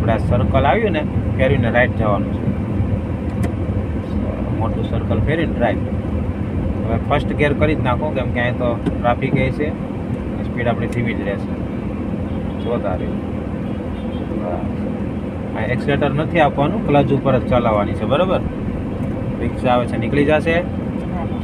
આપણે આ સર્કલ આવ્યું ને ફેરવીને રાઈટ જવાનું છે, મોટું સર્કલ ફેરીને રાઈટ. હવે ફર્સ્ટ ગિયર કરી જ નાખો, કેમ કે અહીં તો ટ્રાફિક એ છે, સ્પીડ આપણી ધીમી જ રહેશે. જોતા રહ્યું. આ એક્સિલેટર નથી આપવાનું, ક્લચ ઉપર જ ચલાવવાની છે, બરાબર. રિક્ષા આવે છે, નીકળી જશે.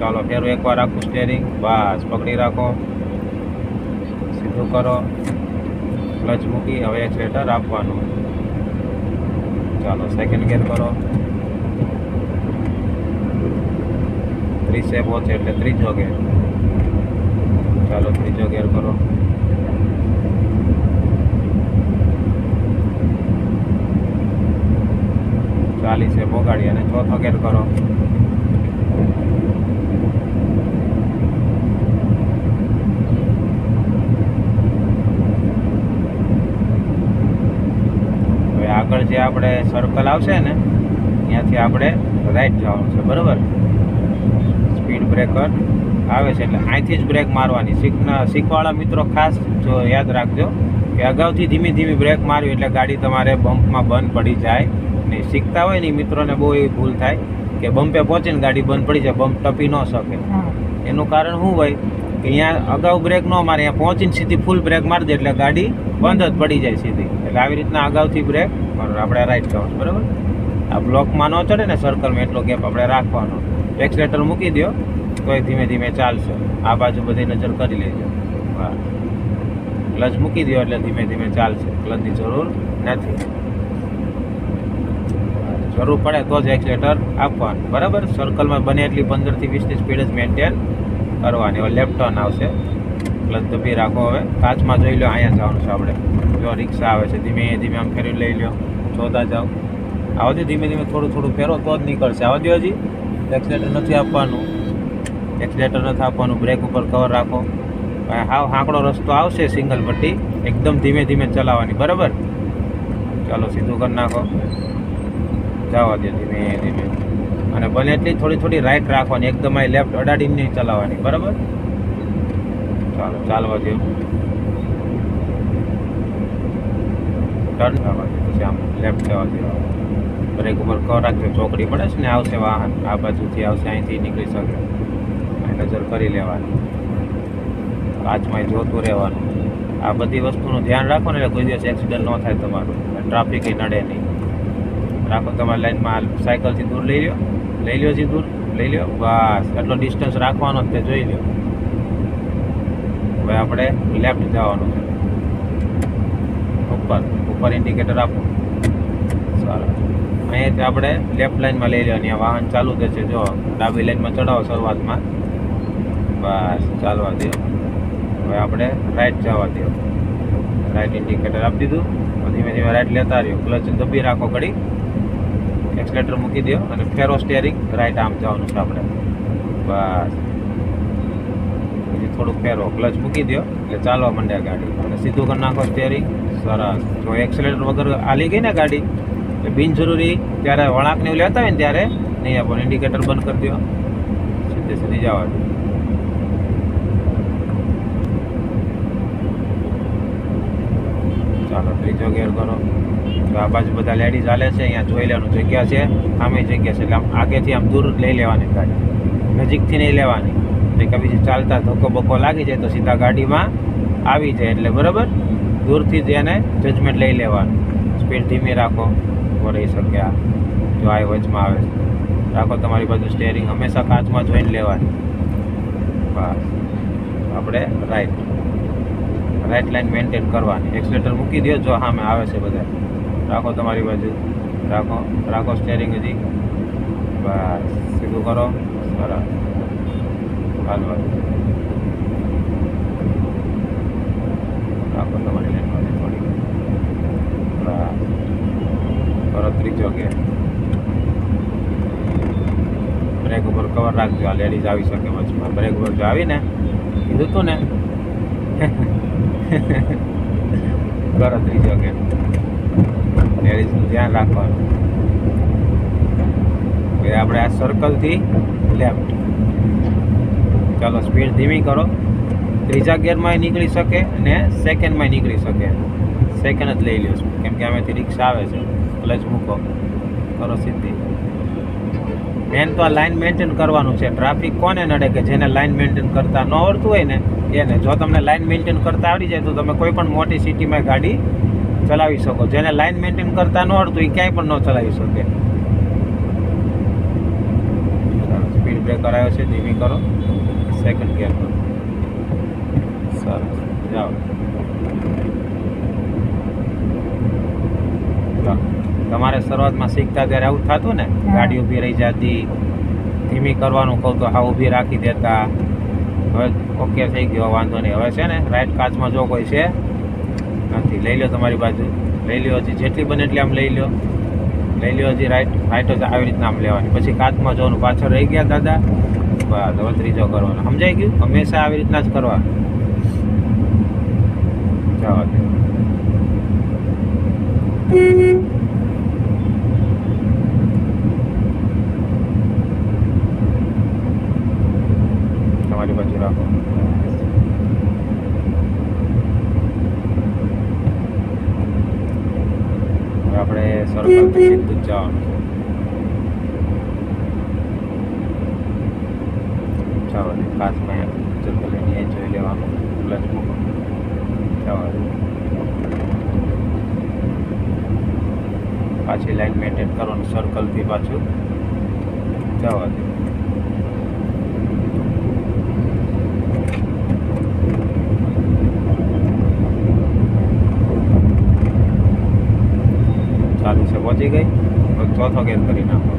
ચાલો ફેરું એકવાર રાખું સ્ટેરિંગ, બસ પકડી રાખો, સીધું કરો, ક્લચ મૂકી, હવે એક્સિલેટર આપવાનું. ચાલો સેકન્ડ ગિયર કરો, 30 પહોંચે એટલે ત્રીજો ગિયર. ચાલો ત્રીજો ગિયર કરો, ચાલીસે પોગાડી અને ચોથો ગિયર કરો. હવે આગળ જે આપણે સર્કલ આવશે ને ત્યાંથી આપણે રાઈટ જવાનું છે, બરાબર. સ્પીડ બ્રેકર આવે છે એટલે અહીંથી જ બ્રેક મારવાની. શીખવાળા મિત્રો ખાસ જો યાદ રાખજો કે અગાઉથી ધીમી ધીમી બ્રેક મારવી એટલે ગાડી તમારે બમ્પમાં બંધ પડી જાય નહીં. શીખતા હોય ને મિત્રોને બહુ એવી ભૂલ થાય કે બમ્પે પહોંચીને ગાડી બંધ પડી જાય, બમ્પ ટપી ન શકે. એનું કારણ શું હોય કે અહીંયા અગાઉ બ્રેક ન મારે, અહીંયા પહોંચીને સીધી ફૂલ બ્રેક મારી દે એટલે ગાડી બંધ જ પડી જાય સીધી. એટલે આવી રીતના અગાઉથી બ્રેક મારો આપણે રાઈટ જવાનું, બરાબર. આ બ્લોકમાં ન ચડે ને સર્કલમાં એટલો ગેપ આપણે રાખવાનો. એક્સિલેટર મૂકી દો તોય ધીમે ધીમે ચાલશે. આ બાજુ બધી નજર કરી લેજો. હા, ક્લચ મૂકી દો એટલે ધીમે ધીમે ચાલશે. ક્લચની જરૂર નથી, જરૂર પડે તો જ એક્સિલેટર આપવાનું, બરાબર. સર્કલમાં બને એટલી 15 થી 20ની સ્પીડ જ મેન્ટેન કરવાની. હવે લેફ્ટ ટર્ન આવશે, ક્લચ દબી રાખો. હવે કાચમાં જોઈ લો, અહીંયા જવાનું છે આપણે. જો રિક્ષા આવે છે, ધીમે ધીમે આમ ફેરી લઈ લો, જોતા જાઓ. આવજો ધીમે ધીમે, થોડું થોડું ફેરો તો જ નીકળશે. આવજો હજી એક્સિલેટર નથી આપવાનું, એક્સિલેટર નથી આપવાનું. બ્રેક ઉપર કવર રાખો. હાવ હાંકડો રસ્તો આવશે, સિંગલ પટ્ટી, એકદમ ધીમે ધીમે ચલાવવાની, બરાબર. ચાલો સીધું કરી નાખો, જવા દે ધીમે ધીમે. અને બને એટલી થોડી થોડી રાઈટ રાખવાની, એકદમ આ લેફ્ટ અડાડીને નહીં ચલાવવાની, બરાબર. ચાલો ચાલવા દો, ટર્ન થવા દો, પછી આમ લેફ્ટ જવા દો. બ્રેક ઉપર કવર રાખજો, ચોકડી પડે છે ને, આવશે વાહન આ બાજુથી આવશે, અહીંથી નીકળી શકે, નજર કરી લેવાની. કાચમાં જોતું રહેવાનું. આ બધી વસ્તુનું ધ્યાન રાખો ને એટલે કોઈ દિવસ એક્સિડન્ટ ન થાય તમારું, ટ્રાફિક નડે નહીં. રાખો તમારી લાઈનમાં, સાયકલથી દૂર લઈ લો, જી દૂર લઈ લો, બસ એટલો ડિસ્ટન્સ રાખવાનો તે જોઈ લો. હવે આપણે લેફ્ટ જવાનું છે, ઉપર ઇન્ડિકેટર આપો. સારું, અહીંયાથી આપણે લેફ્ટ લાઈનમાં લઈ લેવાની. આ વાહન ચાલુ થશે, જો ડાબી લાઈનમાં ચડાવો શરૂઆતમાં, બસ ચાલવા દો. હવે આપણે રાઈટ જવા દો, રાઈટ ઇન્ડિકેટર આપી દીધું. ધીમે ધીમે રાઈટ લેતા રહ્યો, ક્લચ દબી રાખો ઘડી, એક્સિલેટર મૂકી દો અને ફેરો સ્ટેરિંગ રાઈટ આમ જવાનું છે આપણે, બસ. પછી થોડુંક ફેરો, ક્લચ મૂકી દો એટલે ચાલવા માંડે ગાડી, અને સીધું કરી નાખો સ્ટેરિંગ. સરસ. જો એક્સિલેટર વગર આલી ગઈ ને ગાડી એટલે બિનજરૂરી ત્યારે વળાંકને એવું લેતા હોય ને ત્યારે નહીં આપો, ઇન્ડિકેટર બંધ કરી દો, સીધે સીધી જવા દો. ચાલો ત્રીજો ગિયર કરો. તો આ બાજુ બધા લેડીઝ હાલે છે, અહીંયા જોઈ લેવાનું, જગ્યા છે, સામે જગ્યા છે, એટલે આમ આગેથી આમ દૂર લઈ લેવાની ગાડી, નજીકથી નહીં લેવાની. એટલે બીજી ચાલતા ધક્કો બક્કો લાગી જાય તો સીધા ગાડીમાં આવી જાય, એટલે બરાબર દૂરથી જ એને જજમેન્ટ લઈ લેવાનું. સ્પીડ ધીમી રાખો, રહી શકે. આ જો આ વચમાં આવે છે, રાખો તમારી બાજુ સ્ટેરિંગ હંમેશા કાચમાં જોઈને લેવાની, બસ. આપણે રાઈટ લાઈન મેન્ટેન કરવાની. એક્સિલેટર મૂકી દો જો સામે આવે છે બધા, રાખો તમારી બાજુ, રાખો સ્ટેરિંગ હજી, બસ. સીધું કરો, સરસ. હાલવા રાખો તમારી લાઈનમાં થોડી, બસ. કરો ત્રીજો ગેર, બ્રેક ઉપર કવર રાખજો. આ લેડીઝ આવી શકે વચમાં, બ્રેક ઉપર જો આવીને કીધું તું ને. કરો ત્રીજો ગેર, લેડીઝનું ધ્યાન રાખવાનું. આપણે આ સર્કલથી લેફ્ટ, ચાલો સ્પીડ ધીમી કરો. ત્રીજા ગિયરમાં નીકળી શકે અને સેકન્ડમાં નીકળી શકે. સેકન્ડ જ લઈ લ્યો છો, કેમ કે આમેથી રિક્ષા આવે છે. ક્લચ મૂકો, કરો સીધી. મેન તો આ લાઈન મેન્ટેન કરવાનું છે. ટ્રાફિક કોને નડે કે જેને લાઈન મેન્ટેન કરતા ન આવડતું હોય ને એને. જો તમને લાઈન મેન્ટેન કરતા આવડી જાય તો તમે કોઈ પણ મોટી સિટીમાં ગાડી ચલાવી શકો. જેને લાઈન મેન્ટેન કરતા ન આવડતું એ ક્યાંય પણ ન ચલાવી શકે. સ્પીડ બ્રેકર આવ્યો છે, ધીમી કરો, સેકન્ડ ગિયર કરો. સરસ, જાઓ. તમારે શરૂઆતમાં શીખતા ત્યારે આવું થતું ને, ગાડી ઊભી રહી જતી, ધીમી કરવાનું કહું તો હા ઊભી રાખી દેતા. હવે ઓકે થઈ ગયો, વાંધો નહીં. હવે છે ને રાઈટ કાચમાં જો કોઈ છે નથી, લઈ લો તમારી બાજુ, લઈ લ્યો હજી જેટલી બને એટલી આમ લઈ લો, લઈ લ્યો હજી. રાઈટ જ આવી રીતના આમ લેવાની. પછી કાચમાં જોવાનું, પાછળ રહી ગયા દાદા, બસ હવે ત્રીજો કરવાનો. સમજાઈ ગયું? હંમેશા આવી રીતના જ કરવાનું. જવા દે. તમારી બાજુ રાખો. આપણે સર્કલથી સીધું જ જવાનું છે. જવા દે. કાચમાં જતો લઈને એ જોઈ લેવાનું, ક્લચ મૂકો, જવા દે. પાછી લાઈન મેન્ટેન કરવાનું, સર્કલથી પાછું જવા દે. ચાલુ છે, પહોંચી ગઈ. ચોથો ગેર કરી નાખો.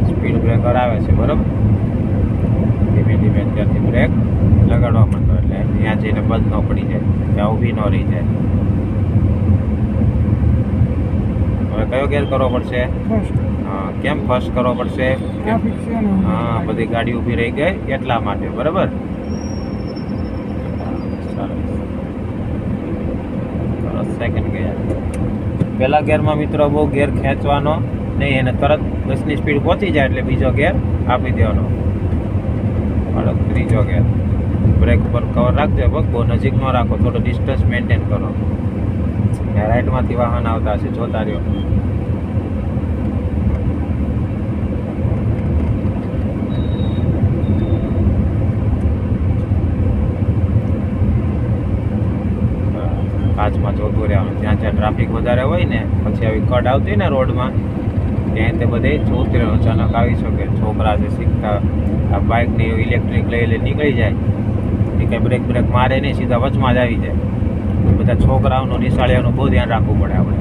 સ્પીડ બ્રેકર આવે છે, બરાબર. ધીમે ધીમે ત્યાંથી બ્રેક લગાડવા માંડો એટલે ત્યાં જઈને બંધ ન પડી જાય, ત્યાં ઊભી ન રહી જાય. હવે કયો ગેર કરવો પડશે? હા, કેમ ફર્સ્ટ કરવો પડશે? હા, બધી ગાડી ઊભી રહી ગઈ એટલા માટે, બરાબર. સેકન્ડ ગેર. પહેલા ગેરમાં મિત્રો બહુ ગેર ખેંચવાનો નહીં, એને તરત 10ની સ્પીડ પહોંચી જાય એટલે બીજો ગેર આપી દેવાનો. ત્રીજો ગેર. બ્રેક ઉપર કવર રાખજો, બહુ નજીક ન રાખો, થોડો ડિસ્ટન્સ મેન્ટેન કરો. રાઈટમાંથી વાહન આવતા હશે, જોતા રહ્યો. કાચમાં જોતું રહેવાનું. જ્યાં જ્યાં ટ્રાફિક વધારે હોય ને, પછી આવી કટ આવતી હોય ને રોડમાં, ત્યાં તે બધે જોતું રહેવાનું. અચાનક આવી શકે, છોકરા છે શીખતા, આ બાઇકની ઇલેક્ટ્રિક લઈ નીકળી જાય, એ કંઈ બ્રેક મારે નહીં, સીધા વચમાં જ આવી જાય. બધા છોકરાઓનું, નિશાળીઓનું બહુ ધ્યાન રાખવું પડે આપણે.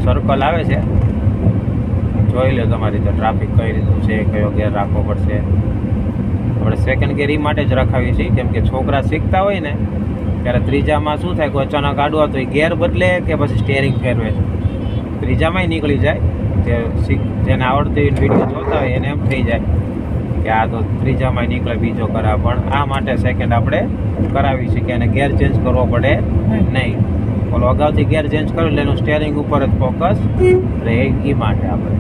સર્કલ આવે છે, જોઈ લો તમારી રીતે ટ્રાફિક કઈ રીતનું છે, કયો ગેર રાખવો પડશે. આપણે સેકન્ડ ગેર એ માટે જ રખાવીએ છીએ કેમ કે છોકરા શીખતા હોય ને ત્યારે ત્રીજામાં શું થાય, કોઈ અચાનક આડવા તો એ ગેર બદલે કે પછી સ્ટેરિંગ ફેરવે, ત્રીજામાંય નીકળી જાય. જેને આવડતી હોય વિડીયો જોતા હોય એને એમ થઈ જાય કે આ તો ત્રીજામાં નીકળે, બીજો કરા. પણ આ માટે સેકન્ડ આપણે કરાવી છીએ કે એને ગેર ચેન્જ કરવો પડે નહીં. ઓલો અગાઉથી ગેર ચેન્જ કર્યું એટલે એનું સ્ટેરિંગ ઉપર જ ફોકસ રહે, એ માટે આપણે.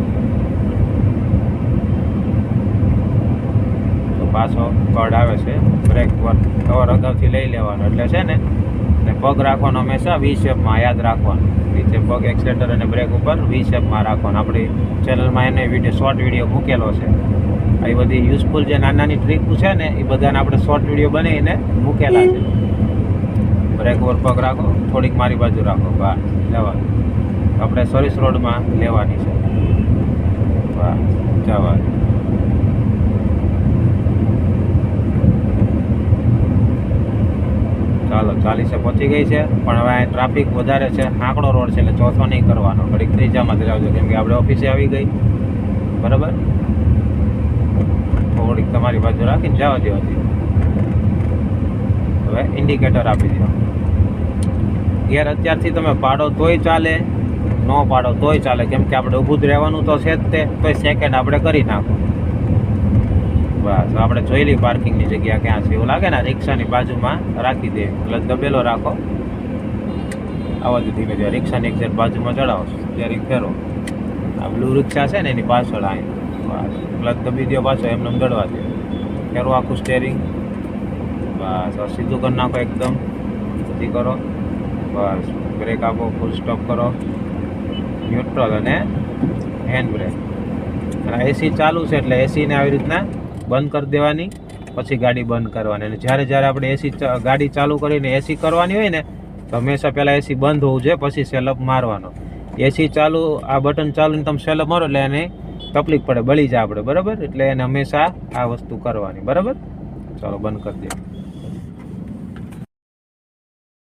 તો પાછો કડ આવે છે, બ્રેક પર કવર અગાઉથી લઈ લેવાનો એટલે છે ને, અને પગ રાખવાનો હંમેશા વી શેપમાં, યાદ રાખવાનું. નીચે પગ એક્સલેટર અને બ્રેક ઉપર વી શેપમાં રાખવાનું. આપણી ચેનલમાં એને વિડીયો, શોર્ટ વિડીયો મૂકેલો છે. એ બધી યુઝફુલ જે નાની નાની ટ્રીક છે ને, એ બધાને આપણે શોર્ટ વિડીયો બનાવીને મૂકેલા છે. બ્રેક ઉપર પગ રાખો, થોડીક મારી બાજુ રાખો, બસ જવા. આપણે સર્વિસ રોડમાં લેવાની છે, બસ જવા. ચાલો 40 પહોંચી ગઈ છે, પણ હવે અહીં ટ્રાફિક વધારે છે, આંકડો રોડ છે એટલે ચોથો નહીં કરવાનો, ઘડીક ત્રીજામાં જ લાવજો કેમ કે આપણે ઓફિસે આવી ગઈ, બરાબર. થોડીક તમારી બાજુ રાખીને જવા દેવાથી. હવે ઇન્ડિકેટર આપી દો. ગેર અત્યારથી તમે પાડો તોય ચાલે, ન પાડો તોય ચાલે, કેમ કે આપણે ઊભું જ રહેવાનું તો છે જ તે, તોય સેકન્ડ આપણે કરી નાખો. બસ આપણે જોઈ લઈએ પાર્કિંગની જગ્યા ક્યાં છે. એવું લાગે ને રિક્ષાની બાજુમાં રાખી દે એટલે દબેલો રાખો. આવા જ ધીમે ધીમે રિક્ષાની એક્ઝેક્ટ બાજુમાં ચડાવો, સ્ટેરિંગ ફેરો. આ બ્લુ રિક્ષા છે ને એની પાછળ અહીં બસ ક્લચ દબી દો, પાછો એમને દડવા દે, ફેરો આખું સ્ટેરિંગ. બસ સીધું કરી નાખો એકદમ. આસ્તી કરો, બસ બ્રેક આપો, ફૂલ સ્ટોપ કરો, ન્યુટ્રલ અને હેન્ડ બ્રેક. અને એસી ચાલુ છે એટલે એસીને આવી રીતના બંધ કરી દેવાની, પછી ગાડી બંધ કરવાની. અને જ્યારે જ્યારે આપણે ગાડી ચાલુ કરીને એસી કરવાની હોય ને તો હંમેશા પહેલાં એસી બંધ હોવું જોઈએ, પછી સેલઅપ મારવાનો. એસી ચાલુ, આ બટન ચાલુ ને તમે સેલઅપ મારો એટલે એને તકલીફ પડે, બળી જાય આપણે, બરાબર. એટલે એને હંમેશા આ વસ્તુ કરવાની, બરાબર. ચાલો બંધ કરી દઈએ.